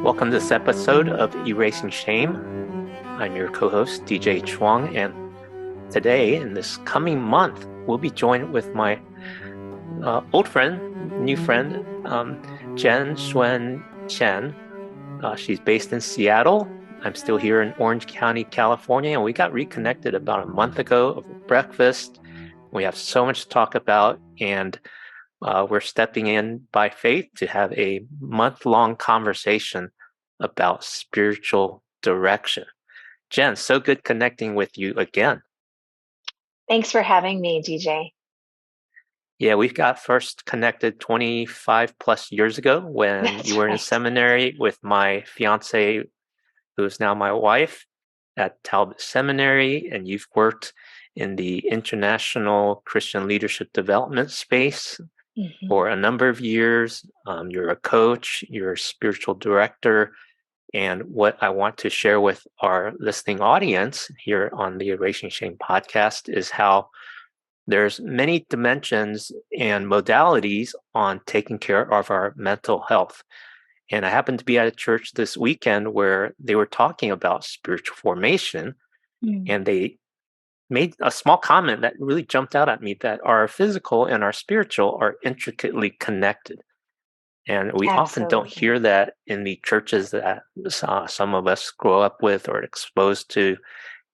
Welcome to this episode of Erasing Shame. I'm your co-host, DJ Chuang, and today, in this coming month, we'll be joined with my old friend, new friend, Jen Xuan Chen. She's based in Seattle. I'm still here in Orange County, California, and we got reconnected about a month ago over breakfast. We have so much to talk about, and we're stepping in by faith to have a month-long conversation about spiritual direction. Jen, so good connecting with you again. Thanks for having me, DJ. Yeah, we got first connected 25 plus years ago when That's you were in right. seminary with my fiance, who is now my wife, at Talbot Seminary, and you've worked in the international Christian leadership development space for a number of years. You're a coach, you're a spiritual director. And what I want to share with our listening audience here on the Erasing Shame podcast is how there's many dimensions and modalities on taking care of our mental health. And I happened to be at a church this weekend where they were talking about spiritual formation, and they made a small comment that really jumped out at me, that our physical and our spiritual are intricately connected. And we often don't Absolutely. hear that in the churches that some of us grow up with or exposed to.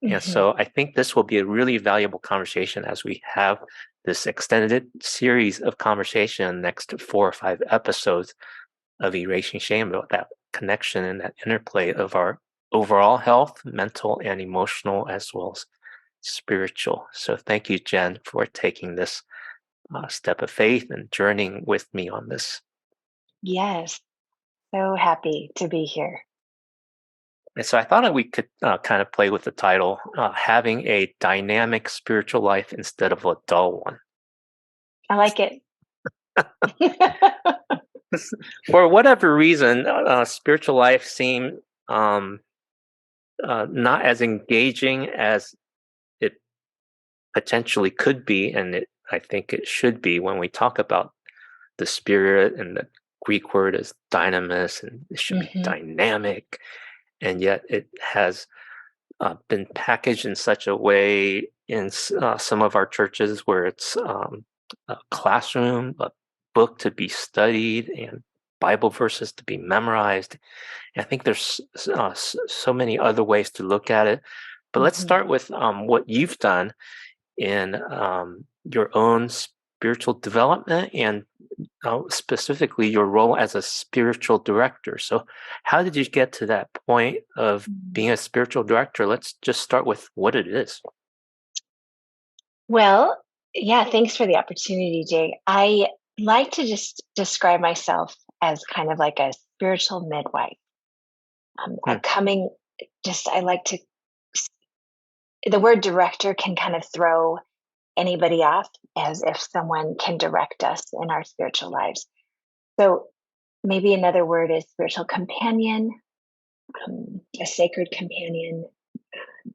And hmm so I think this will be a really valuable conversation as we have this extended series of conversation, next 4 or 5 episodes of Erasing Shame, about that connection and that interplay of our overall health, mental and emotional, as well as spiritual. So thank you, Jen, for taking this step of faith and journeying with me on this. Yes. So happy to be here. And so I thought that we could kind of play with the title, Having a Dynamic Spiritual Life Instead of a Dull One. I like it. For whatever reason, spiritual life seemed not as engaging as it potentially could be, and I think it should be when we talk about the spirit, and the Greek word is dynamis, and it should be hmm dynamic, and yet it has been packaged in such a way in some of our churches where it's a classroom, a book to be studied, and Bible verses to be memorized. And I think there's so many other ways to look at it. But let's hmm start with what you've done in your own spiritual development, and specifically your role as a spiritual director. So, how did you get to that point of being a spiritual director? Let's just start with what it is. Well, yeah, thanks for the opportunity, Jay. I like to just describe myself as kind of like a spiritual midwife. Hmm. I like to, the word director can kind of throw anybody off, as if someone can direct us in our spiritual lives. So maybe another word is spiritual companion, a sacred companion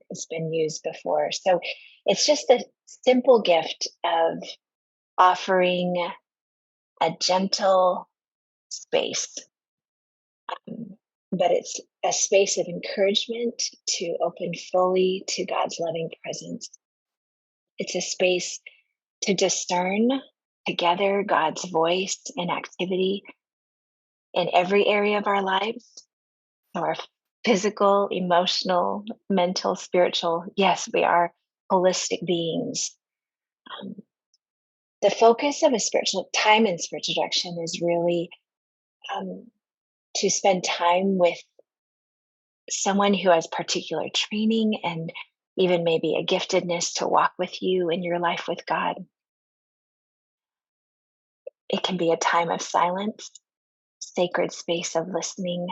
has been used before. So it's just a simple gift of offering a gentle space, but it's a space of encouragement to open fully to God's loving presence. It's a space to discern together God's voice and activity in every area of our lives. So our physical, emotional, mental, spiritual. Yes, we are holistic beings. Um, the focus of a spiritual time in spiritual direction is really um, to spend time with someone who has particular training and even maybe a giftedness to walk with you in your life with God. It can be a time of silence, sacred space of listening.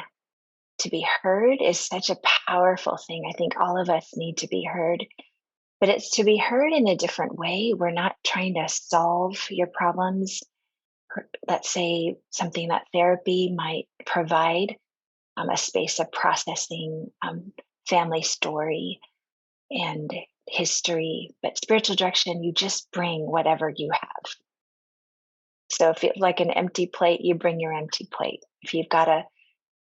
To be heard is such a powerful thing. I think all of us need to be heard, but it's to be heard in a different way. We're not trying to solve your problems. Let's say something that therapy might provide, a space of processing family story and history, but spiritual direction, you just bring whatever you have. So if it's like an empty plate, you bring your empty plate. If you've got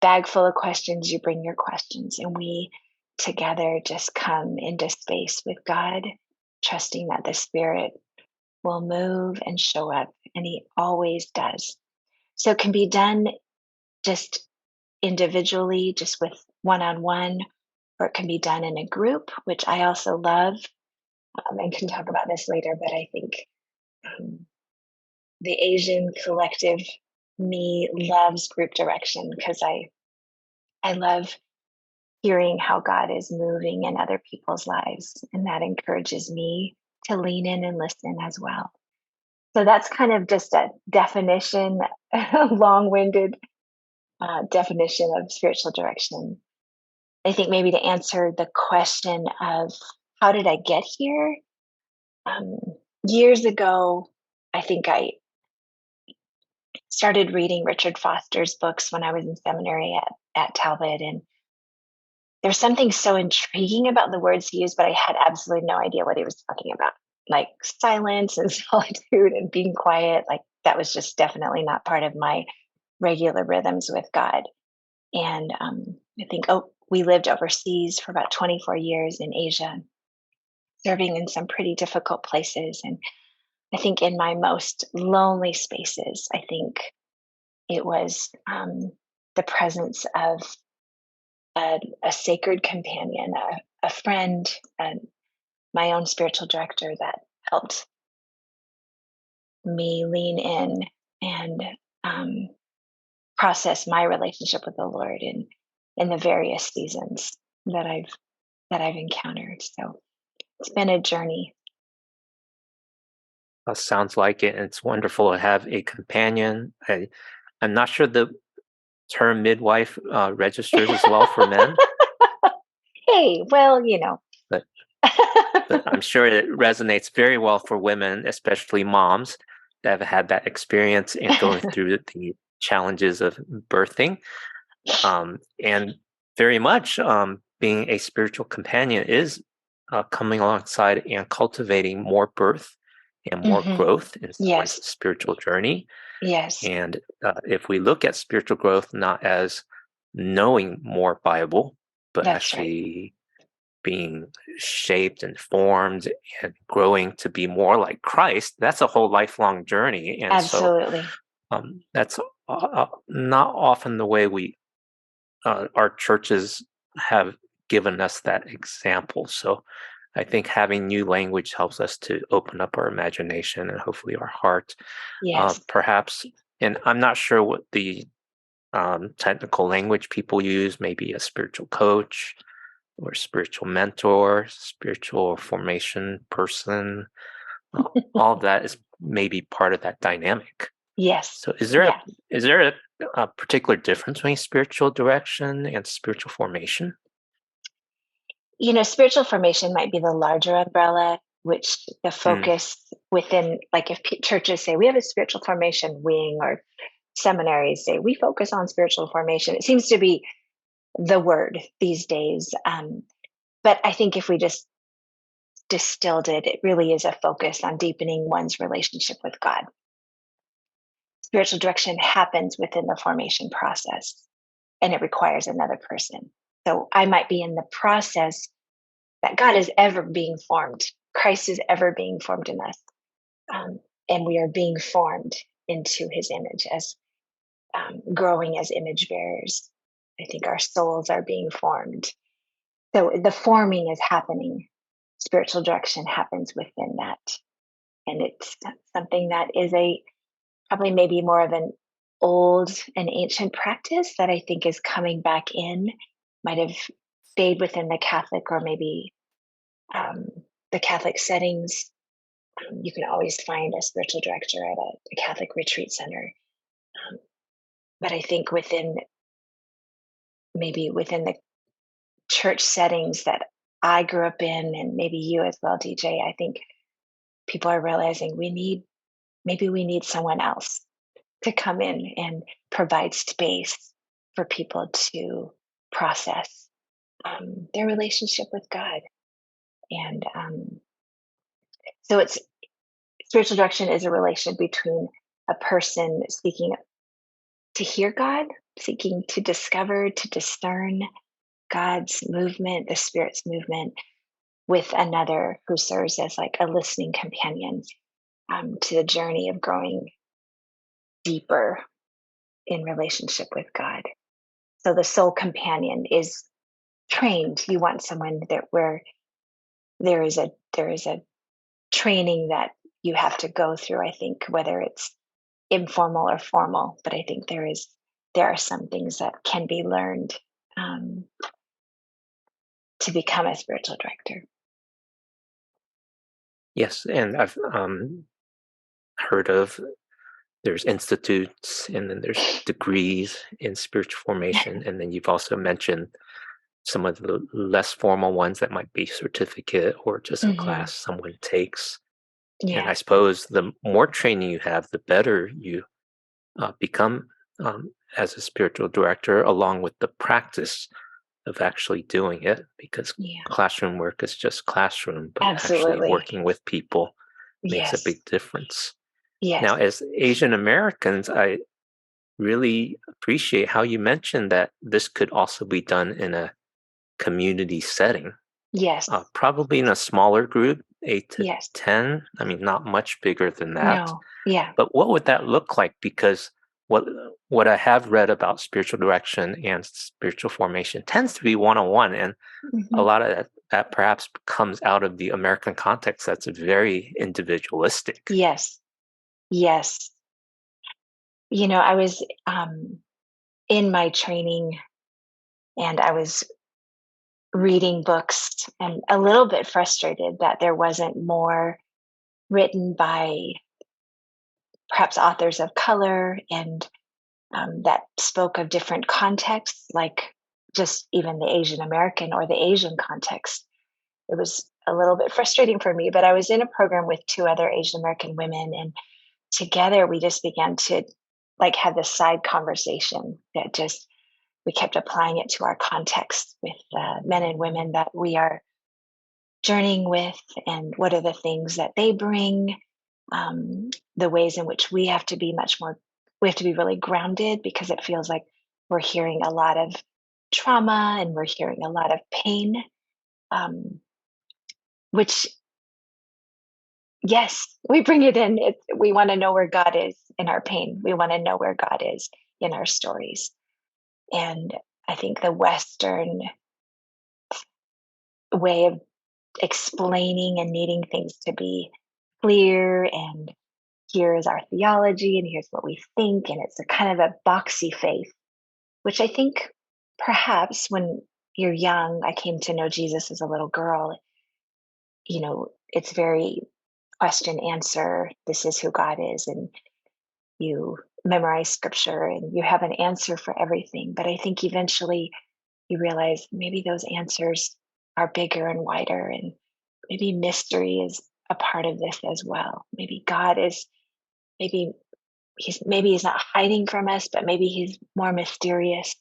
bag full of questions, you bring your questions, and we together just come into space with God, trusting that the Spirit will move and show up, and He always does. So it can be done just individually, just with one on one, or it can be done in a group, which I also love, and can talk about this later. But I think um, the Asian collective me loves group direction because I love hearing how God is moving in other people's lives, and that encourages me to lean in and listen as well. So that's kind of just a definition, a long-winded definition of spiritual direction. I think maybe to answer the question of how did I get here? Um, Years ago, I think I started reading Richard Foster's books when I was in seminary at Talbot. And there's something so intriguing about the words he used, but I had absolutely no idea what he was talking about. Like silence and solitude and being quiet. Like that was just definitely not part of my regular rhythms with God. And I think, we lived overseas for about 24 years in Asia, serving in some pretty difficult places. And I think in my most lonely spaces, I think it was the presence of a sacred companion, a friend, and my own spiritual director that helped me lean in and um, process my relationship with the Lord in the various seasons that I've encountered. So it's been a journey. Sounds like it. And it's wonderful to have a companion. I'm not sure the term midwife registers as well for men, Hey, well, you know. but I'm sure it resonates very well for women, especially moms that have had that experience and going through the challenges of birthing. And very much being a spiritual companion is coming alongside and cultivating more birth and more Hmm. growth in someone's Yes, spiritual journey. yes, And if we look at spiritual growth not as knowing more Bible, but that's right. actually being shaped and formed and growing to be more like Christ, that's a whole lifelong journey. And so Absolutely. that's not often the way our churches have given us that example. So I think having new language helps us to open up our imagination and hopefully our heart. Yes. Perhaps, and I'm not sure what the technical language people use, maybe a spiritual coach or spiritual mentor, spiritual formation person. All of that is maybe part of that dynamic. Yes. So Yeah. is there a particular difference between spiritual direction and spiritual formation? Spiritual formation might be the larger umbrella, which the Mm, focus within, like if churches say we have a spiritual formation wing, or seminaries say we focus on spiritual formation, it seems to be the word these days. But I think if we just distilled it, it really is a focus on deepening one's relationship with God. Spiritual direction happens within the formation process, and it requires another person. So I might be in the process that God is ever being formed. Christ is ever being formed in us. And we are being formed into his image as growing as image bearers. I think our souls are being formed. So the forming is happening. Spiritual direction happens within that. And it's something that is probably maybe more of an old and ancient practice that I think is coming back in, might have stayed within the Catholic or maybe um, the Catholic settings. You can always find a spiritual director at a Catholic retreat center. Um, but I think within the church settings that I grew up in, and maybe you as well, DJ, I think people are realizing we need someone else to come in and provide space for people to process their relationship with God. And so it's spiritual direction is a relation between a person seeking to hear God, seeking to discover, to discern God's movement, the Spirit's movement with another who serves as like a listening companion to the journey of growing deeper in relationship with God. So the soul companion is trained. You want someone that where there is a training that you have to go through. I think whether it's informal or formal, but I think there are some things that can be learned um, to become a spiritual director. Yes, and I've heard of there's institutes and then there's degrees in spiritual formation, and then you've also mentioned some of the less formal ones that might be certificate or just a Hmm. class someone takes. And I Yes, suppose the more training you have, the better you become as a spiritual director, along with the practice of actually doing it, because yeah, classroom work is just classroom, but actually absolutely. working with people makes a Yes, big difference. yes, Now, as Asian Americans, I really appreciate how you mentioned that this could also be done in a community setting, yes, probably in a smaller group, 8 to yes. 10. I mean, not much bigger than that. No, yeah. But what would that look like? Because what what I have read about spiritual direction and spiritual formation tends to be one-on-one, and a Hmm. lot of that perhaps comes out of the American context that's very individualistic. Yes, yes. I was in my training and I was reading books and a little bit frustrated that there wasn't more written by perhaps authors of color and that spoke of different contexts, like just even the Asian American or the Asian context. It was a little bit frustrating for me, but I was in a program with two other Asian American women, and together we just began to like have this side conversation that just we kept applying it to our context with men and women that we are journeying with, and what are the things that they bring, the ways in which we have to be really grounded because it feels like we're hearing a lot of trauma and we're hearing a lot of pain, um, which, yes, we bring it in. We want to know where God is in our pain. We want to know where God is in our stories. And I think the Western way of explaining and needing things to be clear and here is our theology and here's what we think, and it's a kind of a boxy faith, which I think perhaps when you're young, I came to know Jesus as a little girl. It's very question answer, this is who God is, and you memorize scripture and you have an answer for everything. But I think eventually you realize maybe those answers are bigger and wider, and maybe mystery is a part of this as well. Maybe God is, maybe he's not hiding from us, but maybe he's more mysterious,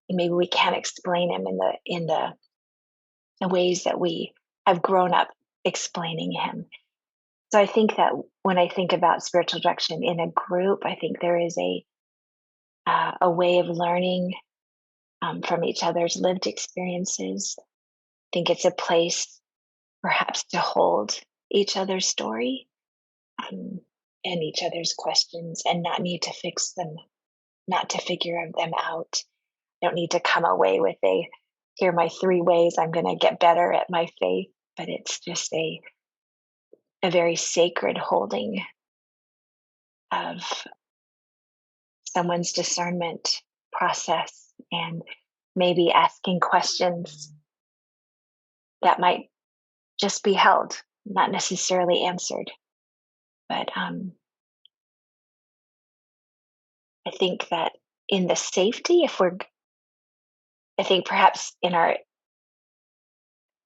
and maybe we can't explain him in the ways that we have grown up explaining him. So I think that when I think about spiritual direction in a group, I think there is a way of learning from each other's lived experiences. I think it's a place perhaps to hold each other's story, um, and each other's questions, and not need to fix them, not to figure them out. I don't need to come away with here are my three ways I'm going to get better at my faith, but it's just a very sacred holding of someone's discernment process, and maybe asking questions that might just be held, not necessarily answered. But I think that in the safety, I think perhaps in our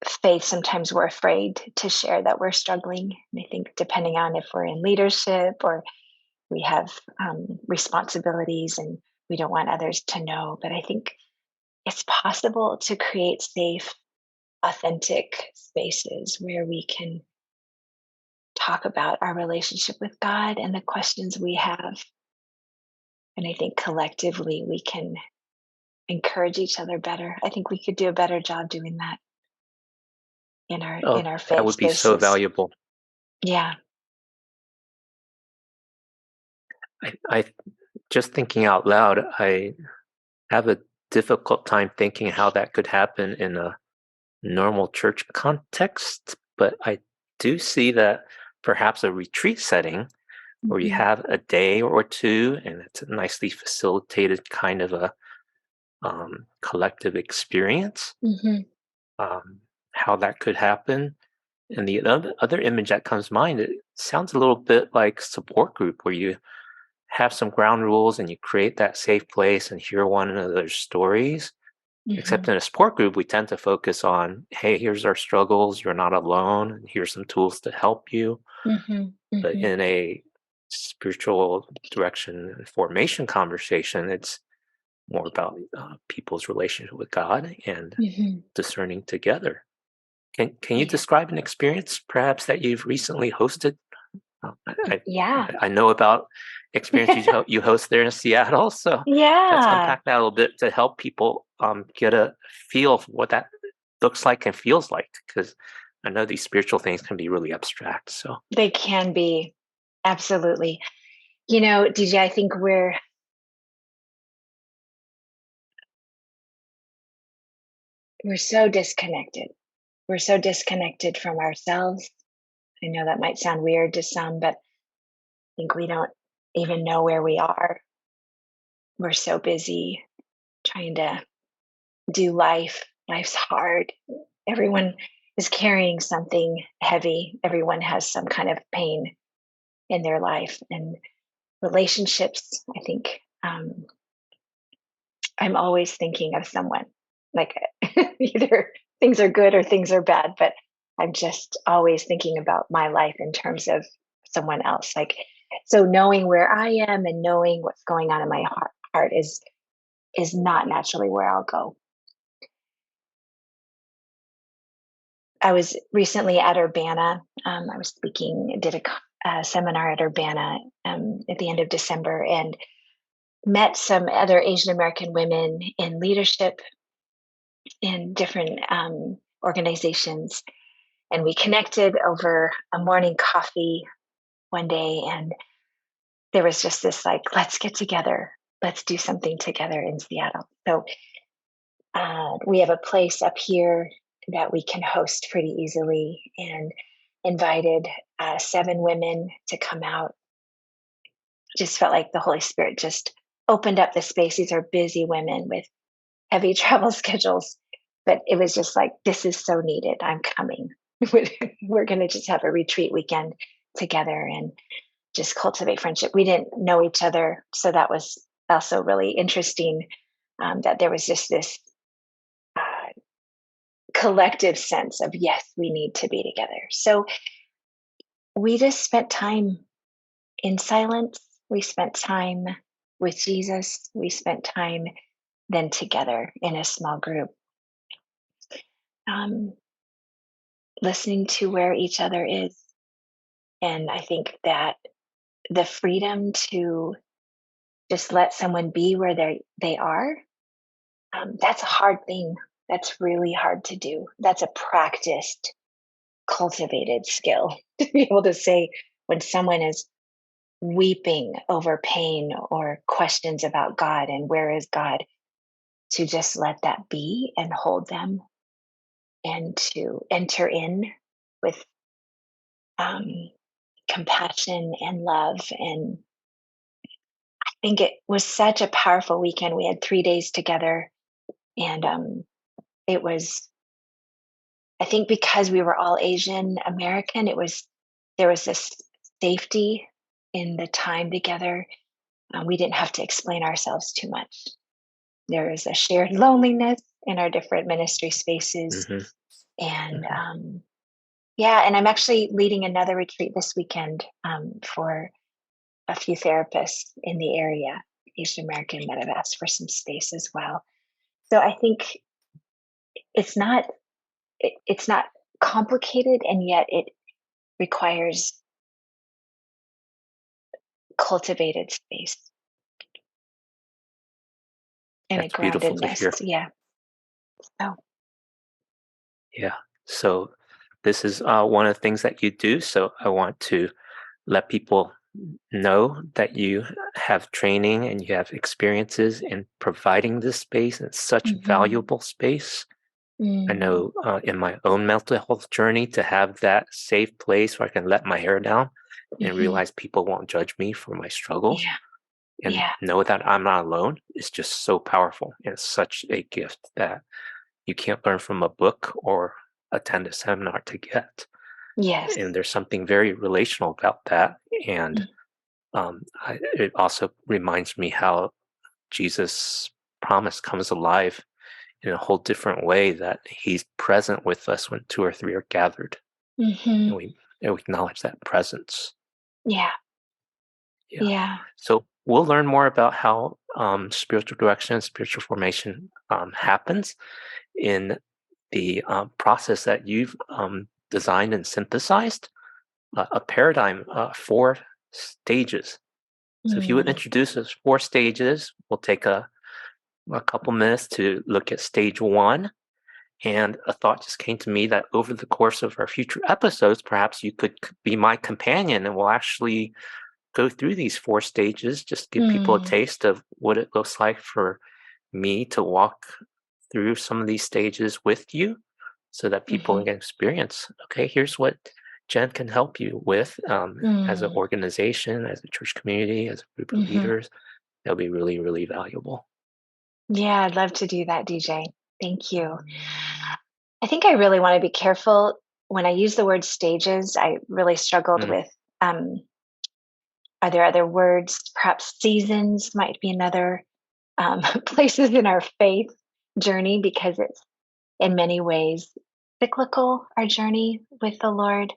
faith, sometimes we're afraid to share that we're struggling. And I think depending on if we're in leadership or we have responsibilities and we don't want others to know. But I think it's possible to create safe, authentic spaces where we can talk about our relationship with God and the questions we have, And I think collectively we can encourage each other better. I think we could do a better job doing that Oh, in our that faith would be so spaces. valuable. Yeah. I just thinking out loud, I have a difficult time thinking how that could happen in a normal church context, but I do see that perhaps a retreat setting where you Hmm. have a day or two and it's a nicely facilitated kind of a collective experience, Hmm. how that could happen. And the other image that comes to mind, it sounds a little bit like support group where you have some ground rules and you create that safe place and hear one another's stories. Except Hmm. in a support group, we tend to focus on, hey, here's our struggles, you're not alone, and here's some tools to help you. Hmm. But Hmm. in a spiritual direction and formation conversation, it's more about people's relationship with God and Hmm. discerning together. Can you Yeah. describe an experience perhaps that you've recently hosted? Uh, I, Yeah. I know about experiences you host there in Seattle, so let's Yeah. unpack that a little bit to help people get a feel of what that looks like and feels like. Because I know these spiritual things can be really abstract. So, They can be. Absolutely. DJ, I think we're so disconnected. We're so disconnected from ourselves. I know that might sound weird to some, but I think we don't even know where we are. We're so busy trying to do life. Life's hard. Everyone is carrying something heavy. Everyone has some kind of pain in their life. And relationships, I think, I'm always thinking of someone. Like either things are good or things are bad, but I'm just always thinking about my life in terms of someone else. Like, so knowing where I am and knowing what's going on in my heart is not naturally where I'll go. I was recently at Urbana. I was speaking, did a seminar at Urbana at the end of December, and met some other Asian American women in leadership in different organizations. And we connected over a morning coffee one day. And there was just this like, let's get together, let's do something together in Seattle. So we have a place up here that we can host pretty easily, and invited 7 women to come out. Just felt like the Holy Spirit just opened up the space. These are busy women with heavy travel schedules, but it was just like, this is so needed. I'm coming. We're going to just have a retreat weekend together and just cultivate friendship. We didn't know each other, so that was also really interesting, that there was just this uh, collective sense of, yes, we need to be together. So we just spent time in silence. We spent time with Jesus. We spent time then together in a small group, um, listening to where each other is. And I think that the freedom to just let someone be where they are, that's a hard thing. That's really hard to do. That's a practiced, cultivated skill to be able to say when someone is weeping over pain or questions about God and where is God, to just let that be and hold them, and to enter in with um, compassion and love. And I think it was such a powerful weekend. We had 3 days together, and it was, I think, because we were all Asian American, there was this safety in the time together. We didn't have to explain ourselves too much. There was a shared loneliness in our different ministry spaces, mhm, and mhm. yeah. And I'm actually leading another retreat this weekend, for a few therapists in the area, Asian American, that have asked for some space as well. So I think it's not it's not complicated, and yet it requires cultivated space. and a That's beautiful to groundedness. hear. Yeah. So, Yeah. So this is one of the things that you do. So I want to let people know that you have training and you have experiences in providing this space. And it's such a mhm. valuable space. I Mm, know in my own mental health journey to have that safe place where I can let my hair down and mhm. realize people won't judge me for my struggles Yeah. and Yeah. know that I'm not alone is just so powerful. And it's such a gift that you can't learn from a book or attend a seminar to get. Yes. And there's something very relational about that. And Mm, it also reminds me how Jesus' promise comes alive in a whole different way, that he's present with us when two or three are gathered, and mhm. we acknowledge that presence. Yeah. Yeah. Yeah. So we'll learn more about how spiritual direction and spiritual formation happens in the process that you've designed and synthesized, a paradigm, 4 stages. So if you would Mm, introduce us 4 stages, we'll take a couple minutes to look at stage 1. And a thought just came to me that over the course of our future episodes, perhaps you could be my companion and we'll actually go through these 4 stages, just give people a mm, taste of what it looks like for me to walk through some of these stages with you so that people mhm. can experience, okay, here's what Jen can help you with as an Mm, organization, as a church community, as a group of mhm. leaders. That'll be really, really valuable. Yeah, I'd love to do that, DJ. Thank you. I think I really want to be careful when I use the word stages. I really struggled Mm, with are there other words? Perhaps seasons might be another places in our faith journey because it's in many ways cyclical, our journey with the Lord.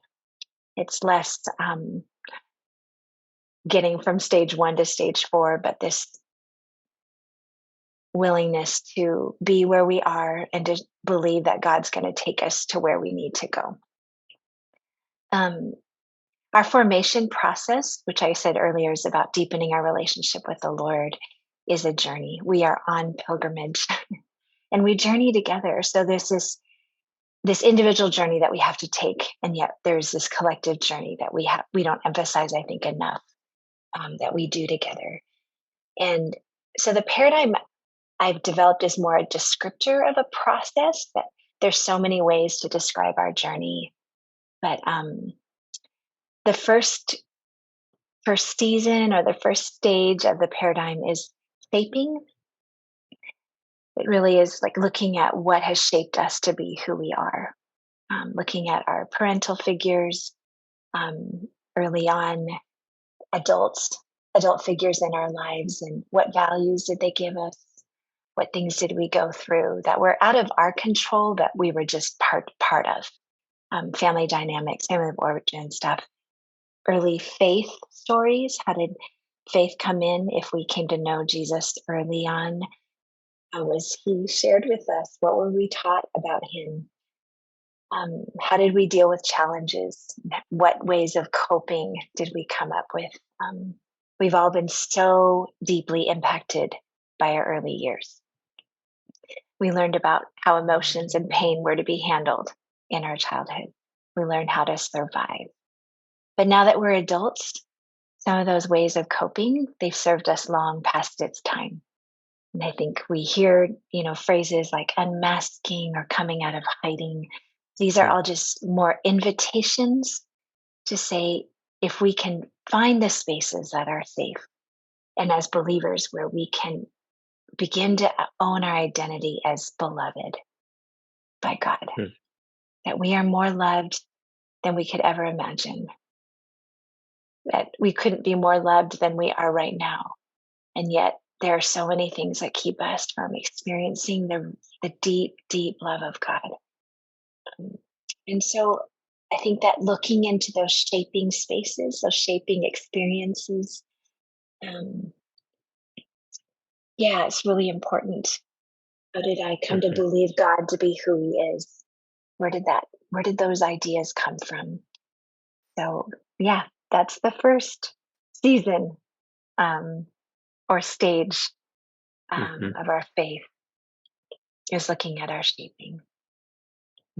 It's less getting from stage one to stage four, but this willingness to be where we are and to believe that God's going to take us to where we need to go. Um, our formation process, which I said earlier is about deepening our relationship with the Lord, is a journey. We are on pilgrimage and we journey together. So there's this individual journey that we have to take, and yet there's this collective journey that we don't emphasize, I think, enough, that we do together. And so the paradigm I've developed is more a descriptor of a process, that there's so many ways to describe our journey. But the first season or the first stage of the paradigm is shaping. It really is like looking at what has shaped us to be who we are, looking at our parental figures, um, early on, adults, adult figures in our lives, and what values did they give us? What things did we go through that were out of our control that we were just part of? Family dynamics, family of origin stuff, early faith stories. How did faith come in if we came to know Jesus early on? How was he shared with us? What were we taught about him? How did we deal with challenges? What ways of coping did we come up with? We've all been so deeply impacted by our early years. We learned about how emotions and pain were to be handled in our childhood. We learned how to survive. But now that we're adults, some of those ways of coping, they've served us long past its time. And I think we hear, phrases like unmasking or coming out of hiding. These are mm, all just more invitations to say, if we can find the spaces that are safe, and as believers where we can begin to own our identity as beloved by God, mm. that we are more loved than we could ever imagine, that we couldn't be more loved than we are right now. And yet, there are so many things that keep us from experiencing the deep, deep love of God. Um, And so I think that looking into those shaping spaces, those shaping experiences, um, yeah, it's really important. How did I come to Mhm. believe God to be who He is? Where did those ideas come from? So, yeah, that's the first season, um, or stage Hmm. of our faith is looking at our shaping.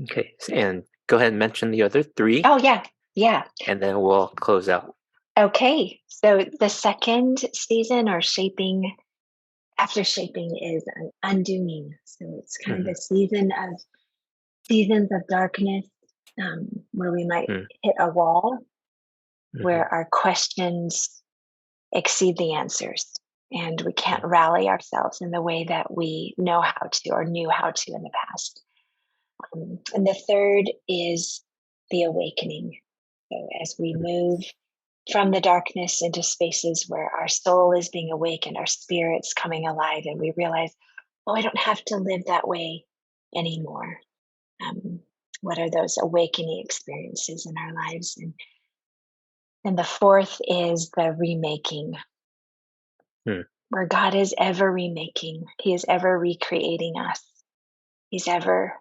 Okay. And go ahead and mention the other three, Oh, yeah. Yeah. and then we'll close out. Okay. So the second season or shaping after shaping is an undoing. So it's kind of Hmm. a seasons of darkness, where we might hit a wall, Hmm. where our questions exceed the answers and we can't rally ourselves in the way that we know how to or knew how to in the past. And the third is the awakening. So as we move from the darkness into spaces where our soul is being awakened, our spirit's coming alive, and we realize, oh, I don't have to live that way anymore. Um, what are those awakening experiences in our lives? And the fourth is the remaking, Hmm. where God is ever remaking. He is ever recreating us. He's ever,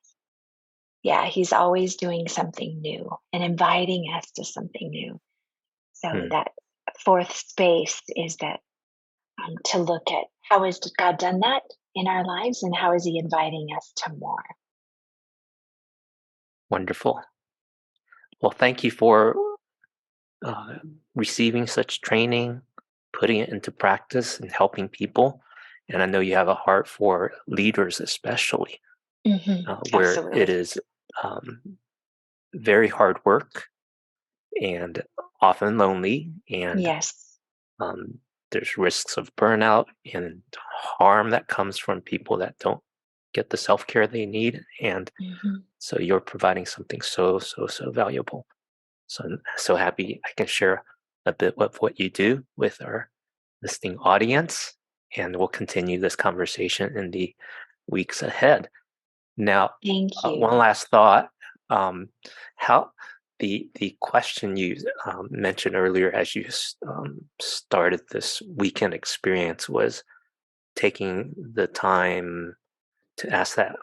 yeah, He's always doing something new and inviting us to something new. So Hmm. that fourth space is that, to look at how has God done that in our lives and how is He inviting us to more. Wonderful. Well, thank you for uh, receiving such training, putting it into practice, and helping people. And I know you have a heart for leaders, especially where it Absolutely. is um, very hard work and often lonely, and Yes. um, there's risks of burnout and harm that comes from people that don't get the self care they need. And Hmm. so you're providing something so valuable. So I'm so happy I can share a bit of what you do with our listening audience, and we'll continue this conversation in the weeks ahead. Now, Thank one you. last thought: um, how the question you mentioned earlier as you started this weekend experience was taking the time to ask that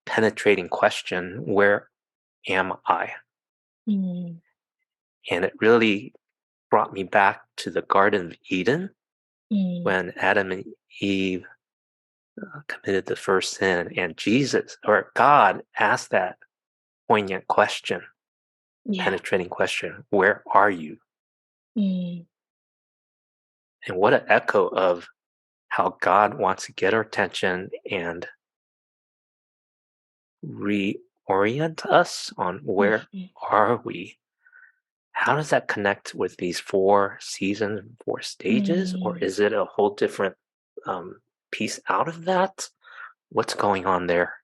penetrating question, "Where am I?" Mm, And it really brought me back to the Garden of Eden mm, when Adam and Eve committed the first sin, and Jesus or God asked that poignant question, yeah. penetrating question, "Where are you?" Mm, And what an echo of how God wants to get our attention and reorient us on where mhm, are we. How does that connect with these four seasons, four stages, or mm. is it a whole different um, piece out of that? What's going on there?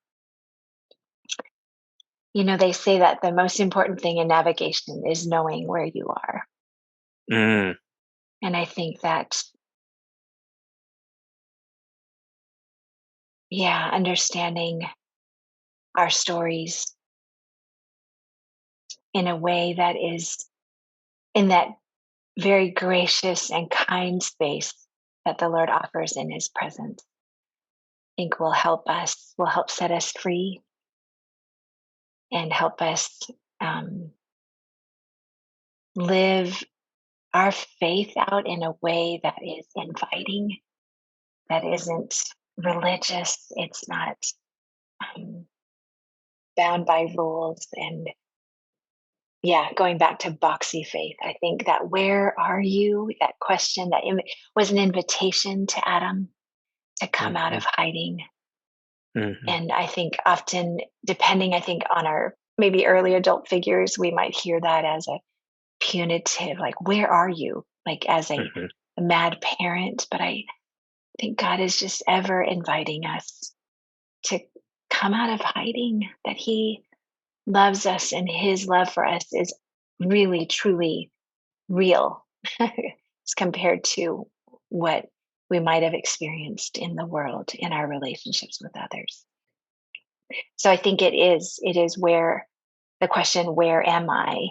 They say that the most important thing in navigation is knowing where you are. Mm, And I think that, yeah, understanding our stories in a way that is in that very gracious and kind space that the Lord offers in His presence, I think will help set us free and help us, um, live our faith out in a way that is inviting, that isn't religious, it's not, um, bound by rules. And yeah, going back to boxy faith, I think that where are you? That question was an invitation to Adam to come out mhm, of hiding. mhm, And I think often, depending, I think, on our maybe early adult figures, we might hear that as a punitive, like, where are you? Like as mhm, a mad parent. But I think God is just ever inviting us to come out of hiding, that He loves us and His love for us is really, truly real as compared to what we might have experienced in the world in our relationships with others. So I think it is where the question, where am I?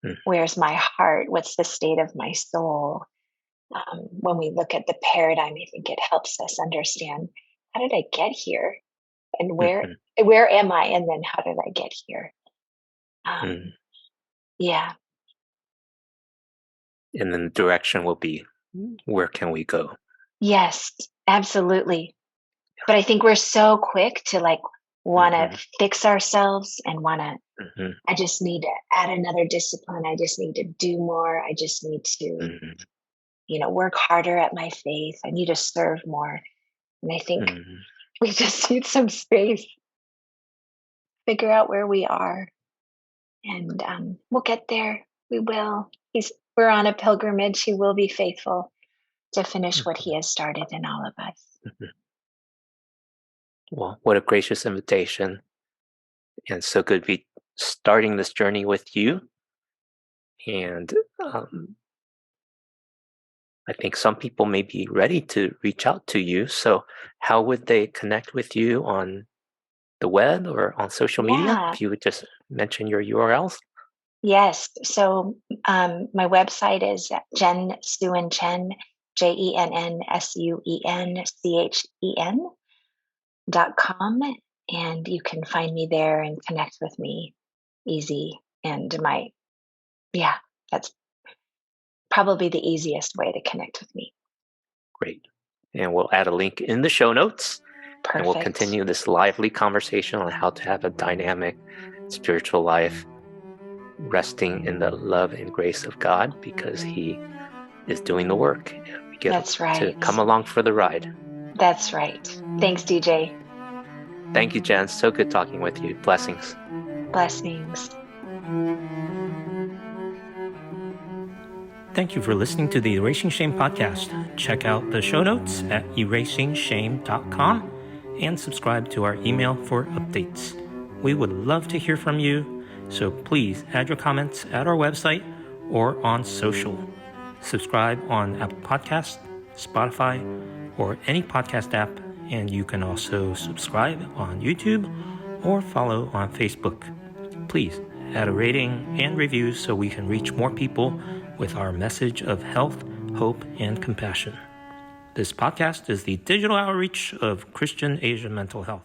mm. Where's my heart? What's the state of my soul? When we look at the paradigm, I think it helps us understand, how did I get here, and Mhm, where am I, and then how did I get here? mm. Um, yeah, And then the direction will be, where can we go? yes, Absolutely. But I think we're so quick to like want to Mhm, fix ourselves and want to, mhm, I just need to add another discipline. I just need to do more. I just need to, mhm, work harder at my faith. I need to serve more. And I think mhm, we just need some space, figure out where we are, and we'll get there. We will. We're on a pilgrimage. He will be faithful to finish what he has started in all of us. mhm. Well, what a gracious invitation, and so good to be starting this journey with you. And I think some people may be ready to reach out to you. So, how would they connect with you on the web or on social media? Yeah. If you would just mention your URLs. Yes. So my website is Jen Suen Chen, JenSuenChen.com. And you can find me there and connect with me easy. And yeah, that's probably the easiest way to connect with me. Great. And we'll add a link in the show notes, and we'll Perfect. continue this lively conversation on how to have a dynamic spiritual life, resting in the love and grace of God because He is doing the work. And we get That's to right. come along for the ride. That's right. Thanks, DJ. Thank you, Jen. So good talking with you. Blessings. Blessings. Thank you for listening to the Erasing Shame podcast. Check out the show notes at erasingshame.com and subscribe to our email for updates. We would love to hear from you, so please add your comments at our website or on social. Subscribe on Apple Podcasts, Spotify, or any podcast app, and you can also subscribe on YouTube or follow on Facebook. Please add a rating and review so we can reach more people with our message of health, hope, and compassion. This podcast is the digital outreach of Christian Asia Mental Health.